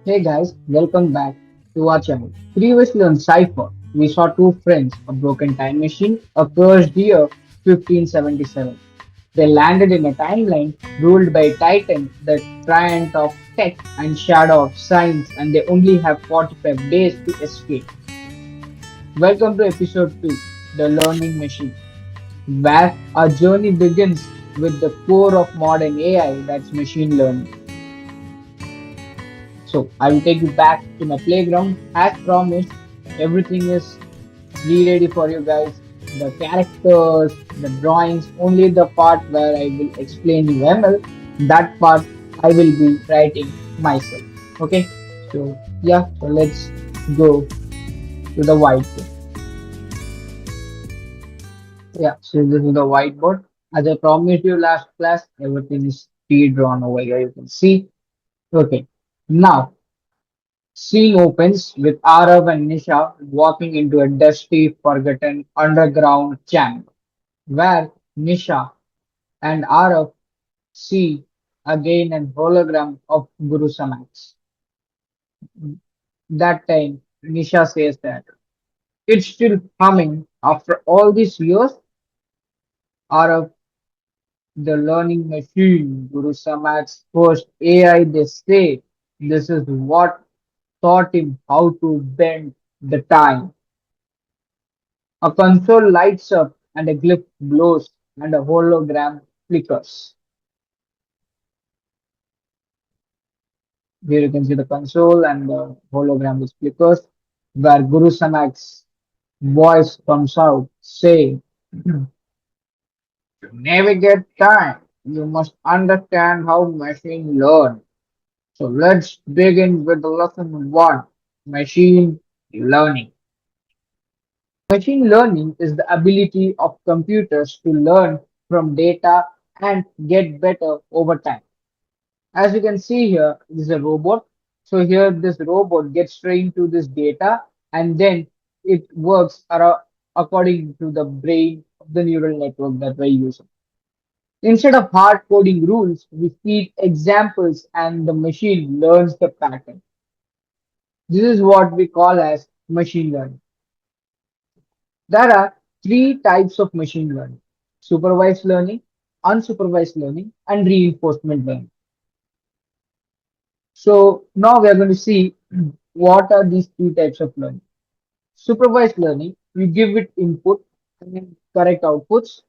Hey guys, welcome back to our channel. Previously on CYPHER, we saw two friends, a broken time machine, a cursed year 1577. They landed in a timeline ruled by Titan, the triumph of tech and shadow of science, and they only have 45 days to escape. Welcome to episode 2, The Learning Machine, where our journey begins with the core of modern AI, that's machine learning. So I will take you back to my playground. As promised, everything is ready for you guys. The characters, the drawings, only the part where I will explain you ML, that part I will be writing myself. Okay, so yeah, so let's go to the whiteboard. Yeah, so this is the whiteboard. As I promised you last class, everything is pre-drawn over here. You can see. Okay, now scene opens with Aarav and Nisha walking into a dusty, forgotten underground chamber, where Nisha and Aarav see again an hologram of Guru Samax. That time, Nisha says that it's still humming after all these years. Aarav, the learning machine, Guru Samax's first AI, they say this is what taught him how to bend the time. A console lights up and a glyph glows and a hologram flickers. Here you can see the console and the hologram is flickers, where Guru Samak's voice comes out saying, to navigate time, you must understand how machine learn. So let's begin with the lesson one, machine learning. Machine learning is the ability of computers to learn from data and get better over time. As you can see here, this is a robot. So here this robot gets trained to this data and then it works according to the brain of the neural network that we're using. Instead of hard coding rules, we feed examples and the machine learns the pattern. This is what we call as machine learning. There are three types of machine learning: supervised learning, unsupervised learning, and reinforcement learning. So now we are going to see what are these three types of learning. Supervised learning, we give it input and then correct outputs.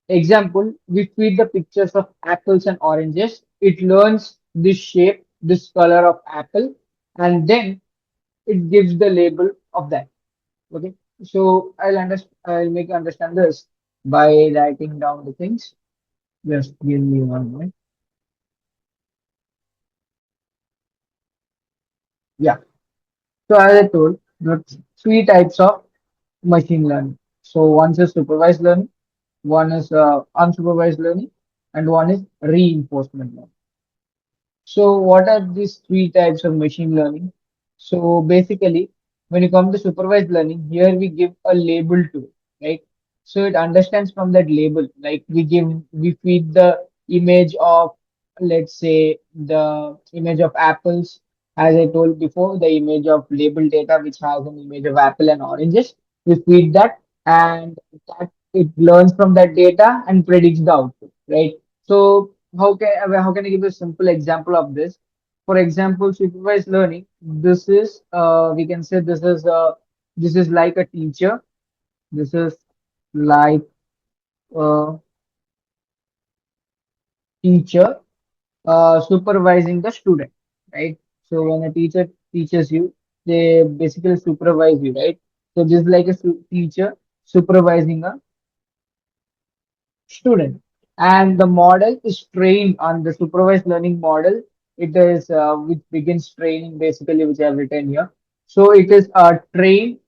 Example, we feed the pictures of apples and oranges. It learns this shape, this color of apple, and then it gives the label of that. Okay. So I'll make you understand this by writing down the things. Just give me one minute. Yeah. So as I told, there are three types of machine learning. So one is supervised learning, one is unsupervised learning, and one is reinforcement learning. So what are these three types of machine learning? So basically, when you come to supervised learning, here we give a label to it, right? So it understands from that label, like we feed the image of, let's say, the image of apples, as I told before, the image of label data, which has an image of apple and oranges. We feed that, and that it learns from that data and predicts the output, right? So how can I give you a simple example of this? For example, supervised learning. This is we can say this is like a teacher. This is like a teacher supervising the student, right? So when a teacher teaches you, they basically supervise you, right? So this is like a teacher supervising a student. And the model is trained on the supervised learning model. It is which begins training basically, which I have written here. So it is trained.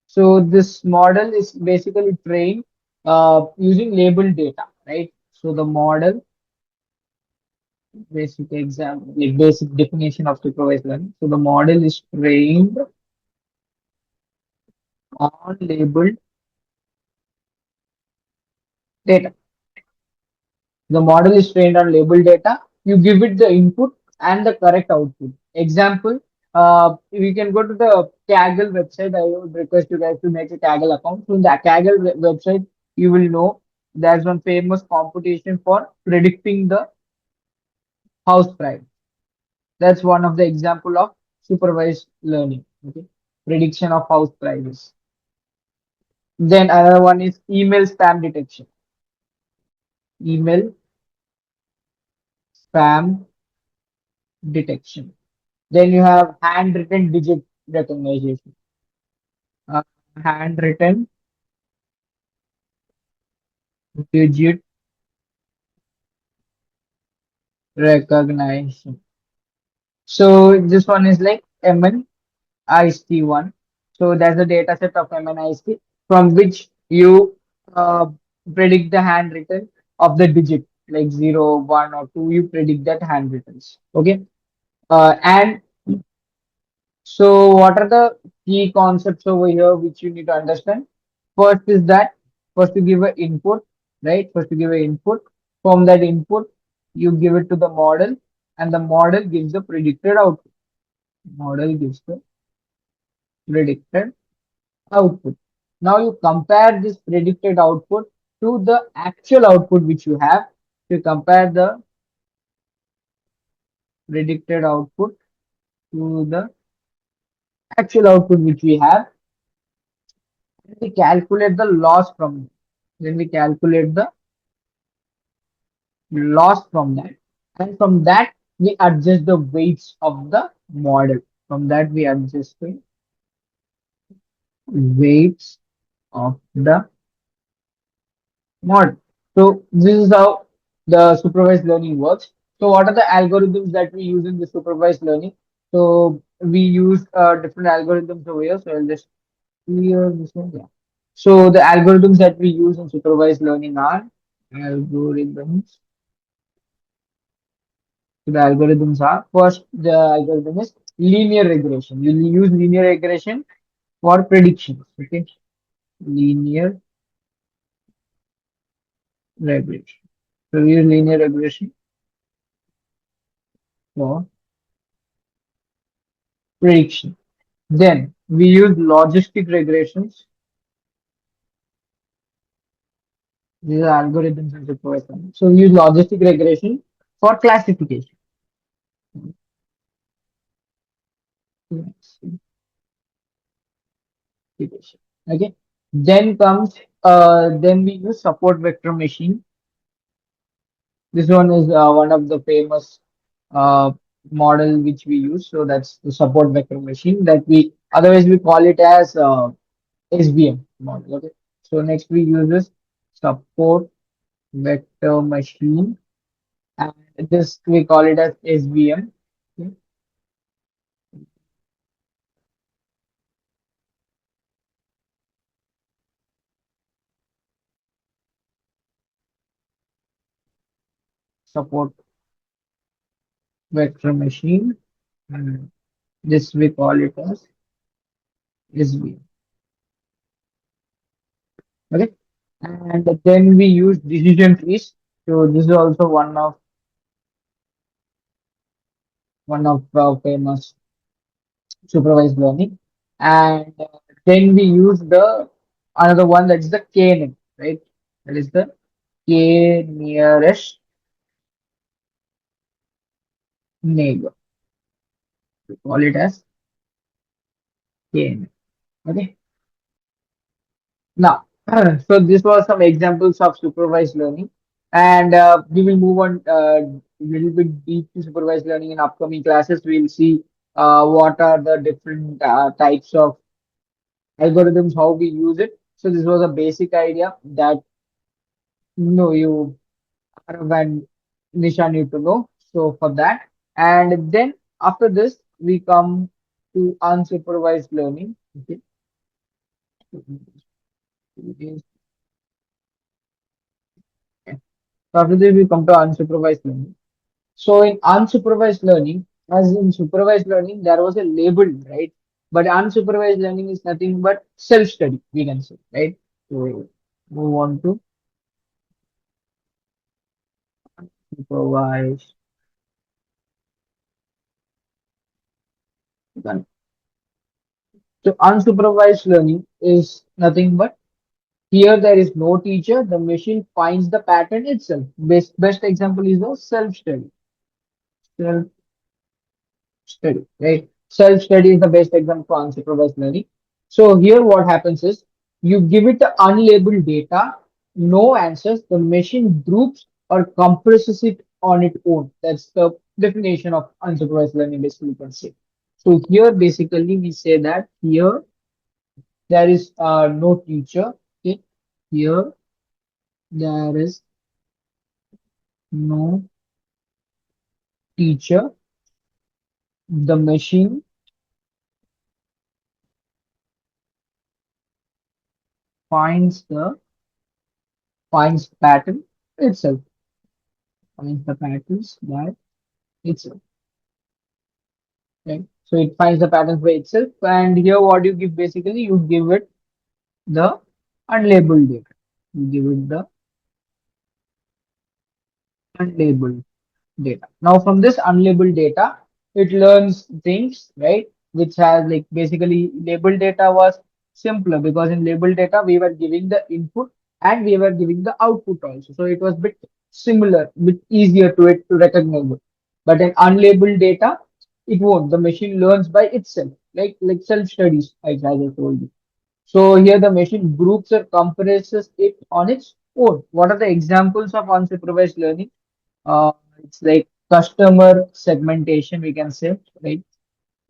So this model is basically trained using labeled data, right? So the model, basic example, like basic definition of supervised learning. So the model is trained on labeled data. The model is trained on labeled data. You give it the input and the correct output. Example, we can go to the Kaggle website. I would request you guys to make a Kaggle account. So in the Kaggle website, you will know there's one famous competition for predicting the house price. That's one of the example of supervised learning. Okay, prediction of house prices. Then another one is email spam detection. Email spam detection. Then you have handwritten digit recognition. Uh, Handwritten digit recognition. So this one is like MNIST one. So that's the data set of MNIST from which you uh, predict the handwritten of the digit like 0, 1 or 2. You predict that handwrittens. Okay. And so, what are the key concepts over here which you need to understand? First is that first you give an input, right? First you give an input. From that input, you give it to the model, and the model gives the predicted output. Model gives the predicted output. Now you compare this predicted output to the actual output which you have. You compare the predicted output to the actual output which we have, we calculate the loss from it. Then we calculate the loss from that. And from that, we adjust the weights of the model. From that, we adjust the weights of the model. So this is how the supervised learning works. So what are the algorithms that we use in the supervised learning? So we use different algorithms over here. So I'll just clear this one. Yeah. So the algorithms that we use in supervised learning are algorithms. So the algorithms are first the algorithm is linear regression. You use linear regression for predictions. Okay, linear regression. So we use linear regression for prediction. Then we use logistic regressions. These are algorithms in supervised learning. So we use logistic regression for classification. Classification. Okay. Then we use support vector machine. This one is one of the famous uh, model which we use. So that's the support vector machine that we otherwise we call it as SVM model. Okay. So next we use this support vector machine, and this we call it as SVM. Okay. Support vector machine, and this we call it as SVM. Okay. And then we use decision trees. So this is also one of famous supervised learning. And then we use the another one that is the KNN, right? That is the K nearest neighbor. We call it as KNN. Okay. Now, so this was some examples of supervised learning, and we will move on a little bit deep to supervised learning in upcoming classes. We'll see what are the different types of algorithms, how we use it. So this was a basic idea that you Aarav and Nisha need to know. So for that, and then after this, we come to unsupervised learning. Okay. So after this, we come to unsupervised learning. So in unsupervised learning, as in supervised learning, there was a label, right? But unsupervised learning is nothing but self-study, we can say, right? So move on to Unsupervised. Done. So unsupervised learning is nothing but here there is no teacher, the machine finds the pattern itself. Best example is the self-study. Self-study, right? Self-study is the best example for unsupervised learning. So here what happens is you give it the unlabeled data, no answers, the machine groups or compresses it on its own. That's the definition of unsupervised learning, basically you can say. So here basically we say that here there is no teacher. Okay, here there is no teacher. The machine finds the finds pattern itself. Finds the patterns by itself. Right? So it finds the patterns by itself. And here what you give basically you give it the unlabeled data. You give it the unlabeled data. Now from this unlabeled data, it learns things, right? Which has like basically labeled data was simpler because in labeled data we were giving the input and we were giving the output also. So it was bit similar, bit easier to it to recognize it. But in unlabeled data, it won't. The machine learns by itself, like self studies, as I told you. So here the machine groups or compresses it on its own. What are the examples of unsupervised learning? Uh, it's like customer segmentation, we can say, right?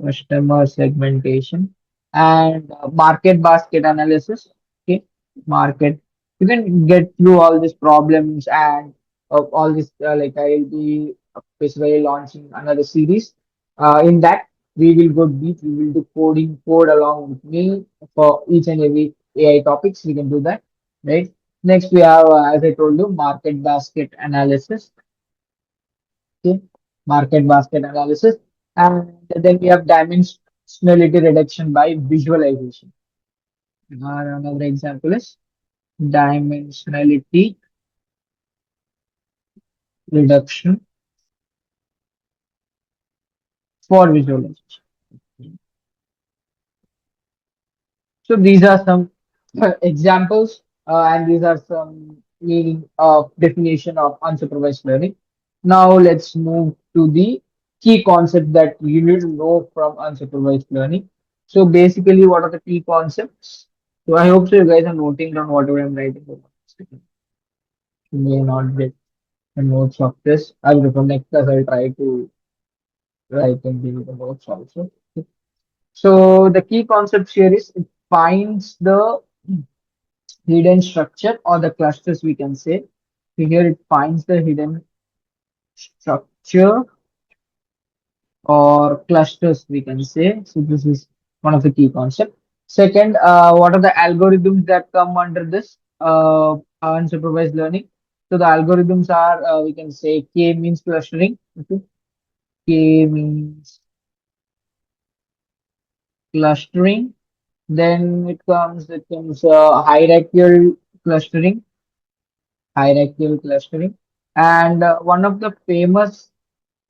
Customer segmentation and market basket analysis. Okay, market. You can get through all these problems and all this. Like I'll be basically launching another series. In that we will go deep. We will do code along with me for each and every AI topics. We can do that, right? Next we have, as I told you, market basket analysis. Okay, market basket analysis, and then we have dimensionality reduction by visualization. Another example is dimensionality reduction for visualization. So these are some examples, and these are some meaning of definition of unsupervised learning. Now let's move to the key concept that you need to know from unsupervised learning. So basically, what are the key concepts? So I hope so you guys are noting down whatever I'm writing. You may not get the notes of this. I'll from next class. I'll try to write and give you the notes also. So the key concepts here is it finds the hidden structure or the clusters we can say. So here it finds the hidden structure or clusters we can say. So this is one of the key concepts. Second, what are the algorithms that come under this unsupervised learning? So the algorithms are we can say K means clustering. Okay. K means clustering. Then it comes hierarchical clustering, and one of the famous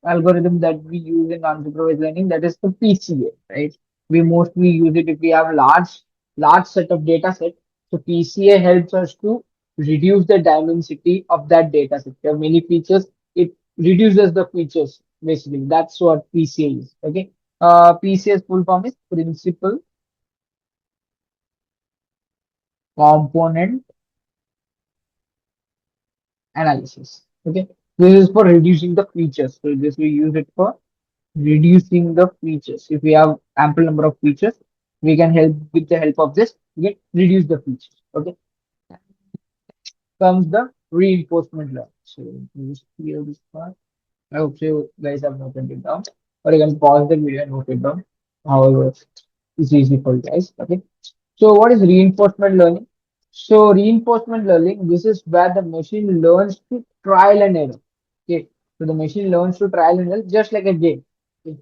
algorithm that we use in unsupervised learning, that is the PCA, right? We mostly use it if we have large set of data set. So PCA helps us to reduce the dimensity of that data set. There are many features. It reduces the features basically. That's what PCA is. Okay. PCA's full form is principal component analysis. Okay. This is for reducing the features. So this we use it for reducing the features. If we have ample number of features, we can help with the help of this, we can reduce the features. Okay. Comes the reinforcement learning. So we just clear this part. I hope so you guys have noted it down. Or you can pause the video and note it down. However, it's easy for you guys. Okay. So what is reinforcement learning? So reinforcement learning, this is where the machine learns to trial and error. Okay. So the machine learns to trial and error just like a game. Okay.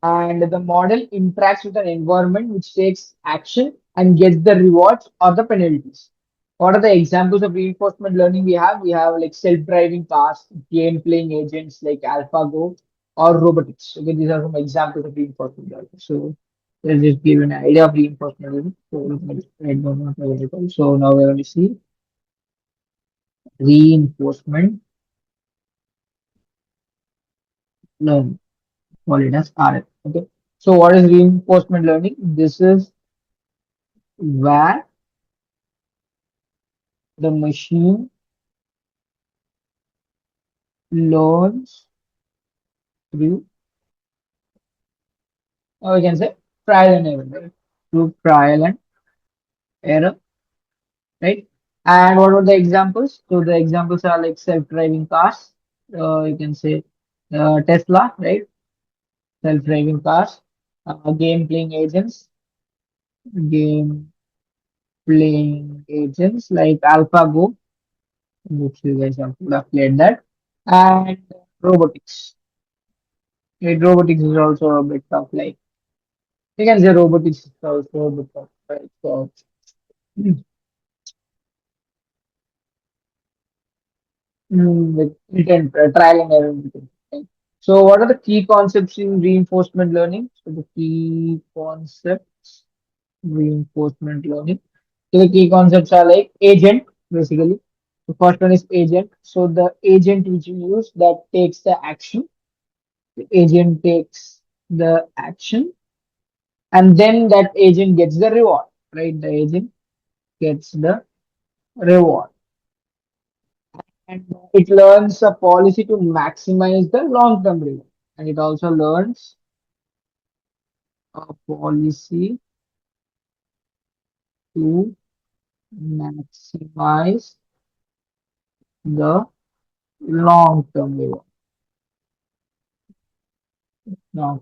And the model interacts with an environment which takes action and gets the rewards or the penalties. What are the examples of reinforcement learning we have? We have like self-driving cars, game-playing agents like AlphaGo or robotics. Okay, these are some examples of reinforcement learning. So let's just give an idea of reinforcement learning. So let's write down what we're going to. So now we're going to see reinforcement learning. Call it as RF. Okay. So what is reinforcement learning? This is where the machine learns through, or we can say trial and error, right? Through trial and error, right? And what were the examples? So the examples are like self-driving cars. You can say Tesla, right? Self-driving cars, game playing agents like AlphaGo, which you guys would have played that, and robotics. Right, robotics is also a bit of like you can say robotics is also a bit of right. So with intent, trial and error. Method, right? So, what are the key concepts in reinforcement learning? So, the key concepts reinforcement learning. So, the key concepts are like agent, basically. The first one is agent. So, the agent which you use that takes the action. The agent takes the action, and then that agent gets the reward. Right? The agent gets the reward, and it learns a policy to maximize the long-term reward, and it also learns a policy to maximize the long-term reward. Now,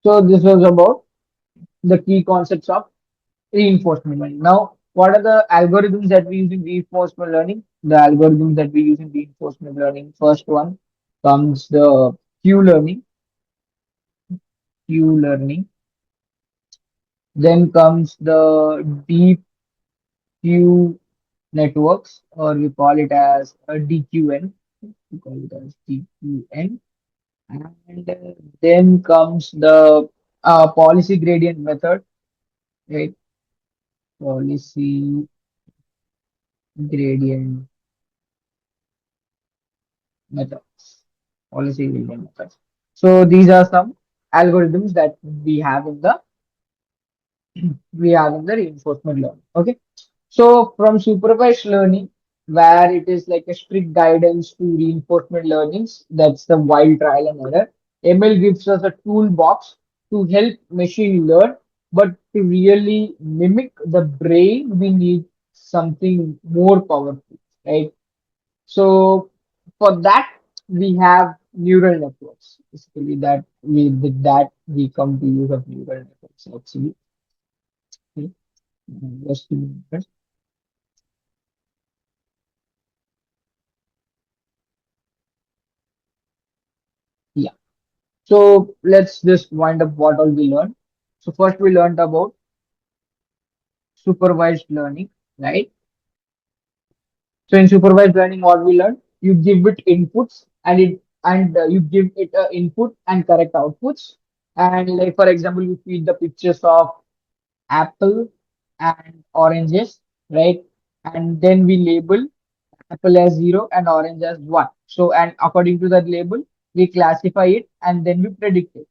so this was about the key concepts of reinforcement learning. Now, what are the algorithms that we use in reinforcement learning? The algorithms that we use in reinforcement learning. First one comes the Q learning, Q learning. Then comes the deep Q networks, or we call it as a DQN. We call it as DQN. And then comes the policy gradient method, right? Policy gradient methods. Policy gradient methods. So these are some algorithms that we have in the reinforcement learning. Okay. So from supervised learning, where it is like a strict guidance to reinforcement learnings, that's the wild trial and error. ML gives us a toolbox to help machine learn, but to really mimic the brain, we need something more powerful, right? So for that, we have neural networks. Basically, that we with that we come to use of neural networks actually. Okay. Just give me a minute. Yeah. So let's just wind up what all we learned. So first we learned about supervised learning, right? So in supervised learning, what we learned, you give it inputs and you give it input and correct outputs. And like for example, you feed the pictures of apple and oranges, right? And then we label apple as 0 and orange as 1. So and according to that label, we classify it and then we predict it.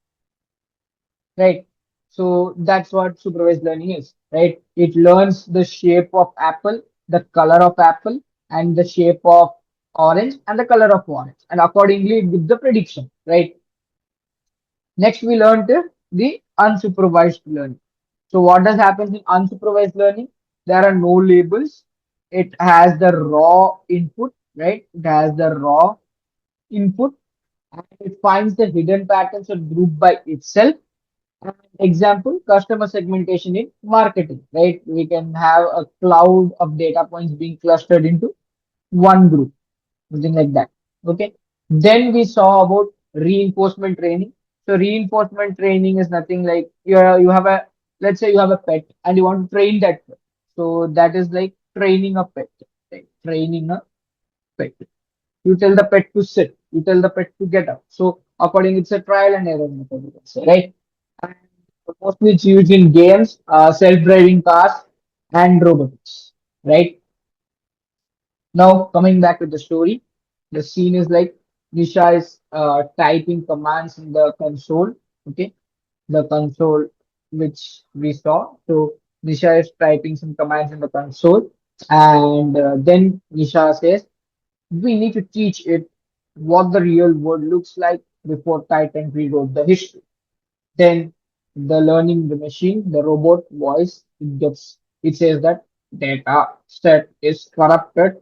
Right. So that's what supervised learning is, right? It learns the shape of apple, the color of apple, and the shape of orange and the color of orange. And accordingly, it gives the prediction, right? Next, we learned the unsupervised learning. So what does happen in unsupervised learning? There are no labels. It has the raw input, right? It has the raw input and it finds the hidden patterns or group by itself. An example, customer segmentation in marketing, right? We can have a cloud of data points being clustered into one group, something like that. Okay. Then we saw about reinforcement training. So reinforcement training is nothing like you have a let's say you have a pet and you want to train that pet. So that is like training a pet. Right? Training a pet. You tell the pet to sit. You tell the pet to get up. So according, it's a trial and error method, you can say, right? And mostly it's used in games, self-driving cars, and robotics, right? Now coming back to the story, the scene is like Nisha is typing commands in the console. Okay, the console which we saw. So Nisha is typing some commands in the console, and then Nisha says, "We need to teach it what the real world looks like before Titan rewrote the history." Then the learning the machine, the robot voice, it says that data set is corrupted,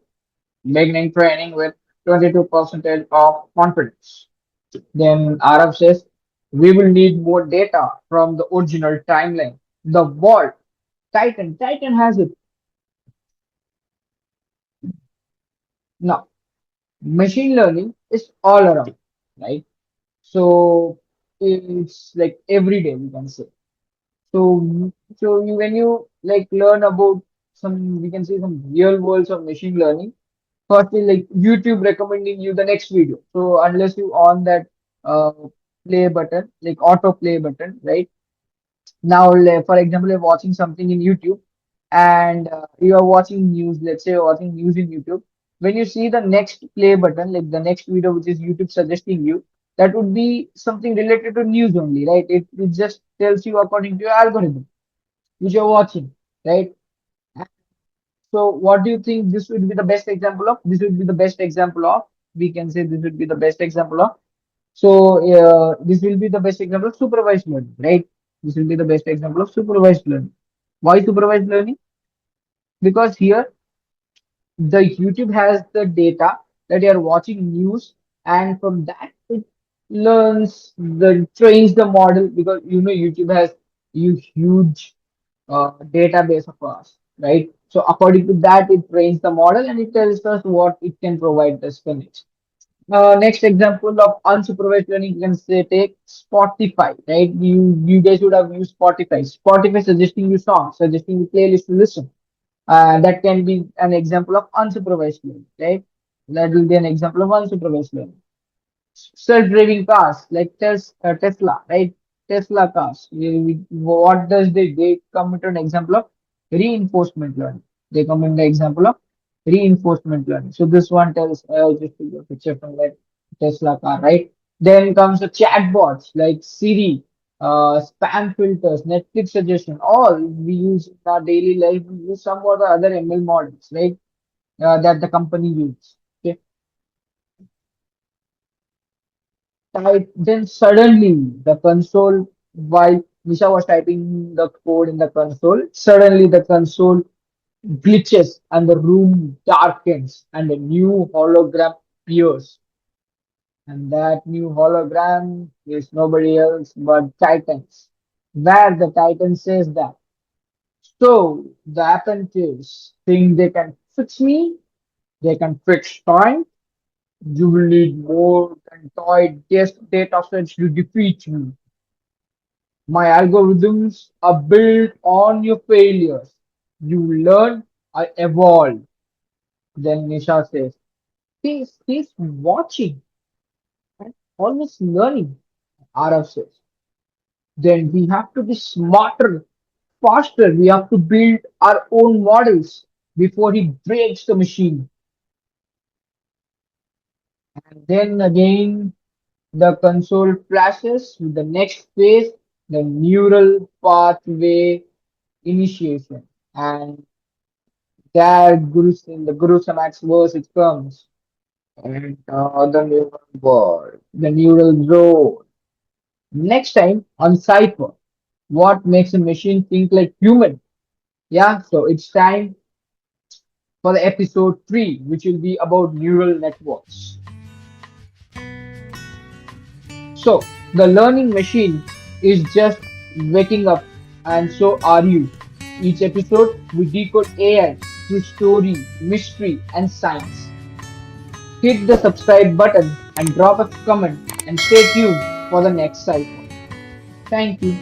beginning training with 22% of confidence. Then Aarav says, we will need more data from the original timeline. The vault, Titan has it. Now, machine learning is all around, right? So it's like every day we can say. When you like learn about some, we can say some real worlds of machine learning, firstly, like YouTube recommending you the next video. So unless you on that uh, play button, like auto play button, right? Now, for example, you're watching something in YouTube and you are watching news. Let's say you're watching news in YouTube. When you see the next play button, like the next video which is YouTube suggesting you, that would be something related to news only, right? It just tells you according to your algorithm which you're watching, right? So what do you think this would be the best example of? This would be the best example of, we can say this would be the best example of. So this will be the best example of supervised learning, right? This will be the best example of supervised learning. Why supervised learning? Because here the YouTube has the data that you are watching news, and from that it learns the trains the model, because you know YouTube has huge database of us, right? So according to that, it trains the model and it tells us what it can provide us the next. Next example of unsupervised learning, you can say take Spotify, right? You guys would have used Spotify. Spotify suggesting you songs, suggesting you playlist to listen. That can be an example of unsupervised learning, right? That will be an example of unsupervised learning. Self-driving cars like Tesla, right? Tesla cars. What does they come into an example of reinforcement learning. They come in the example of reinforcement learning. So this one tells just take a picture from that Tesla car, right? Then comes the chatbots like Siri, spam filters, Netflix suggestion. All we use in our daily life. We use some or the other ML models, right? That the company uses. Okay. Then suddenly the console, while Nisha was typing the code in the console, suddenly the console glitches and the room darkens and a new hologram appears. And that new hologram is nobody else but Titans. Where the Titan says that. So the apprentice think they can fix me, they can fix time. You will need more than toy data sets to defeat me. My algorithms are built on your failures. You learn, I evolve. Then Nisha says, he's watching and always learning. Arav says, then we have to be smarter, faster. We have to build our own models before he breaks the machine. And then again, the console flashes with the next phase, the neural pathway initiation. And there, in the Guru Samak's verse, it comes. And the neural word, the neural zone. Next time on CYPHER, what makes a machine think like human? Yeah, so it's time for the episode 3, which will be about neural networks. So, the learning machine is just waking up, and so are you. Each episode, we decode AI through story, mystery, and science. Hit the subscribe button and drop a comment and stay tuned for the next cycle. Thank you.